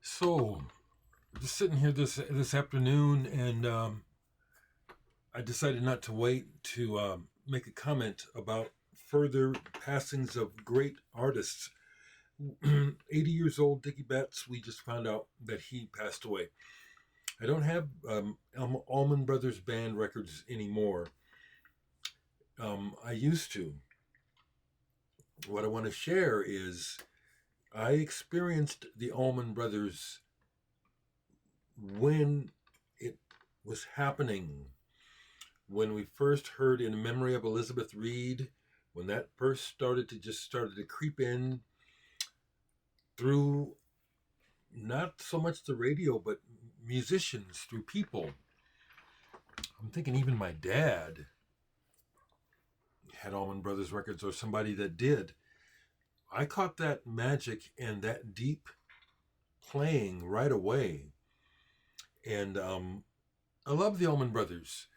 So, just sitting here this afternoon, and I decided not to wait to make a comment about further passings of great artists. 80 years old, Dickey Betts. We just found out that he passed away. I don't have Allman Brothers Band records anymore. I used to. What I want to share is I experienced the Allman Brothers when it was happening, when we first heard In Memory of Elizabeth Reed, when that first started to creep in through not so much the radio, but musicians, through people. I'm thinking even my dad had Allman Brothers records, or somebody that did. I caught that magic and that deep playing right away. And I love the Allman Brothers,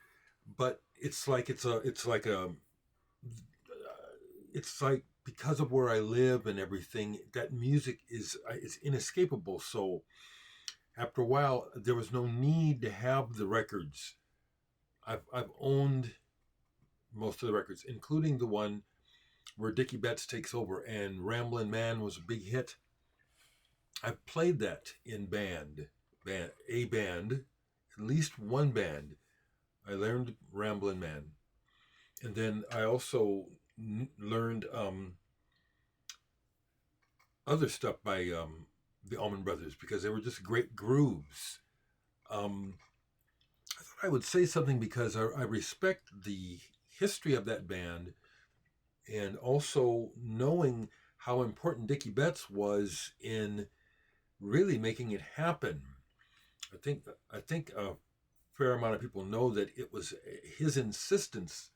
but it's like because of where I live and everything, that music is inescapable. So after a while, there was no need to have the records. I've owned most of the records, including the one where Dickey Betts takes over and Ramblin' Man was a big hit. I've played that in a band, at least one band. I learned Ramblin' Man, and then I also learned other stuff by the Allman Brothers because they were just great grooves. I thought I would say something because I respect the history of that band, and also knowing how important Dickey Betts was in really making it happen. I think a fair amount of people know that it was his insistence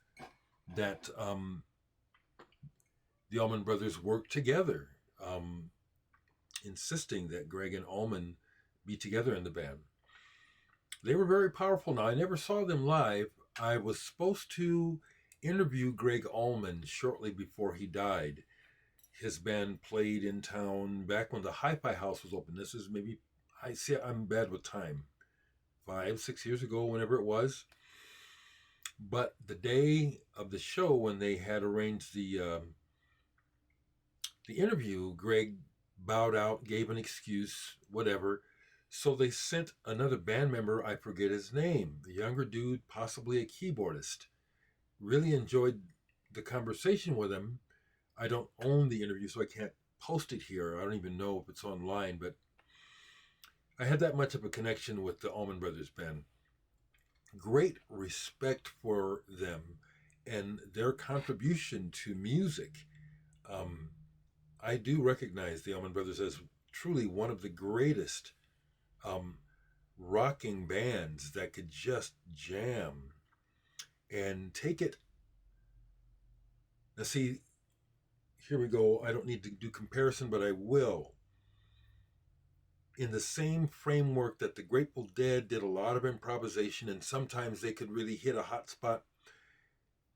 that the Allman Brothers worked together, insisting that Greg and Allman be together in the band. They were very powerful. Now, I never saw them live. I was supposed to interview Greg Allman shortly before he died. His band played in town back when the Hi-Fi House was open. This is maybe, I'm bad with time, 5, 6 years ago, whenever it was. But the day of the show, when they had arranged the interview, Greg bowed out, gave an excuse, whatever. So they sent another band member, I forget his name, the younger dude, possibly a keyboardist. Really enjoyed the conversation with him. I don't own the interview, so I can't post it here. I don't even know if it's online, but I had that much of a connection with the Allman Brothers Band. Great respect for them and their contribution to music. I do recognize the Allman Brothers as truly one of the greatest rocking bands that could just jam and take it. Now, see, here we go. I don't need to do comparison, but I will. In the same framework that the Grateful Dead did a lot of improvisation, and sometimes they could really hit a hot spot.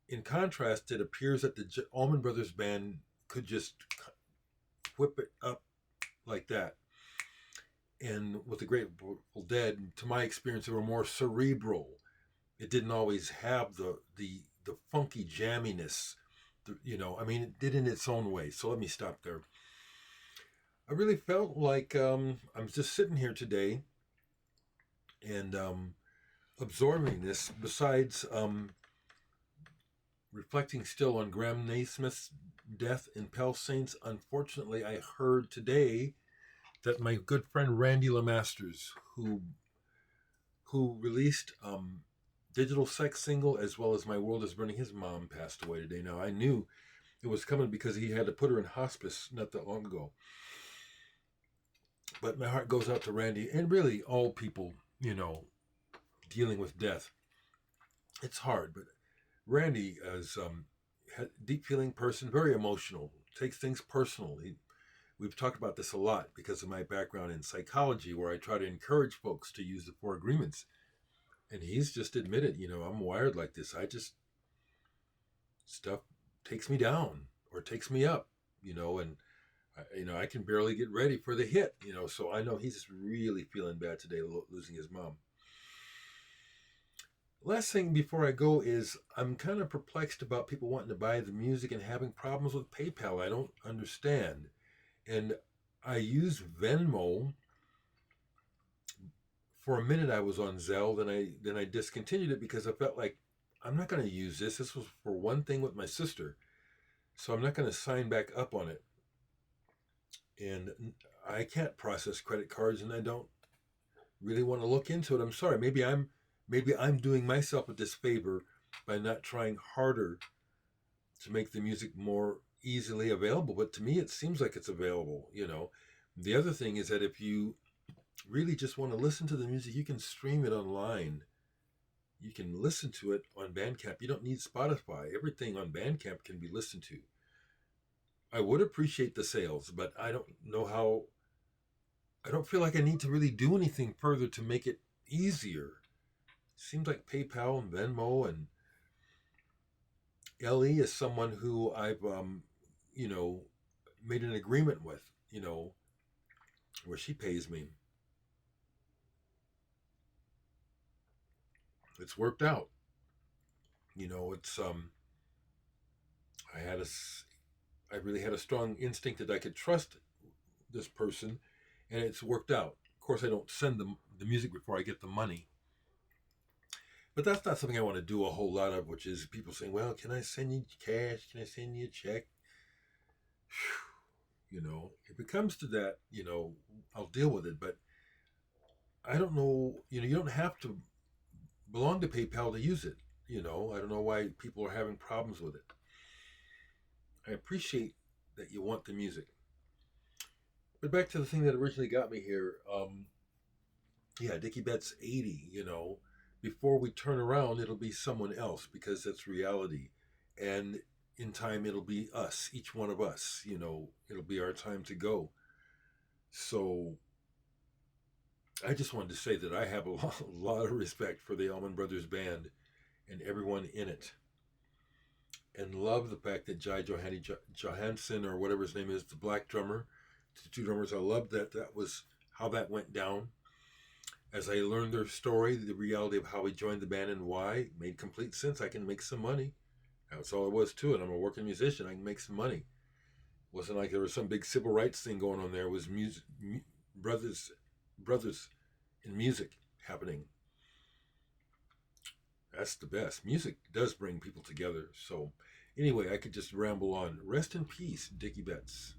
In contrast, it appears that the Allman Brothers Band could just whip it up like that. And with the Grateful Dead, to my experience, they were more cerebral. It didn't always have the funky jamminess. It did in its own way. So let me stop there. I really felt like I'm just sitting here today and absorbing this. Besides reflecting still on Graham Naismith's death in Pell Saints, unfortunately, I heard today that my good friend Randy Lemasters, who released Digital Sex single as well as My World is Burning, his mom passed away today. Now, I knew it was coming because he had to put her in hospice not that long ago. But my heart goes out to Randy and really all people, dealing with death. It's hard, but Randy is a deep feeling person, very emotional, takes things personal. We've talked about this a lot because of my background in psychology, where I try to encourage folks to use the 4 agreements. And he's just admitted, I'm wired like this. Stuff takes me down or takes me up, and I can barely get ready for the hit. So I know he's really feeling bad today, losing his mom. Last thing before I go is I'm kind of perplexed about people wanting to buy the music and having problems with PayPal. I don't understand. And I use Venmo. For a minute I was on Zelle, then I discontinued it because I felt like I'm not going to use this. This was for one thing with my sister, so I'm not going to sign back up on it. And I can't process credit cards, and I don't really want to look into it. I'm sorry. Maybe I'm doing myself a disfavor by not trying harder to make the music more easily available. But to me, it seems like it's available. The other thing is that if you really just want to listen to the music, you can stream it online. You can listen to it on Bandcamp. You don't need Spotify. Everything on Bandcamp can be listened to. I would appreciate the sales, but I don't know how. I don't feel like I need to really do anything further to make it easier. Seems like PayPal and Venmo and LE is someone who I've, you know, made an agreement with, where she pays me. It's worked out. It's I had a, I really had a strong instinct that I could trust this person, and it's worked out. Of course, I don't send them the music before I get the money, but that's not something I want to do a whole lot of. Which is people saying, "Well, can I send you cash? Can I send you a check?" If it comes to that, I'll deal with it. But I don't know. You don't have to belong to PayPal to use it. I don't know why people are having problems with it. I appreciate that you want the music. But back to the thing that originally got me here. Yeah, Dickey Betts 80. Before we turn around, it'll be someone else because that's reality. And in time, it'll be us, each one of us. It'll be our time to go. So I just wanted to say that I have a lot of respect for the Allman Brothers Band and everyone in it. And love the fact that Jai Johansson, or whatever his name is, the black drummer, the two drummers, I loved that was how that went down. As I learned their story, the reality of how he joined the band and why made complete sense. I can make some money. That's all it was to it. I'm a working musician. I can make some money. It wasn't like there was some big civil rights thing going on there. It was music, brothers in music happening. That's the best. Music does bring people together. So, anyway, I could just ramble on. Rest in peace, Dickey Betts.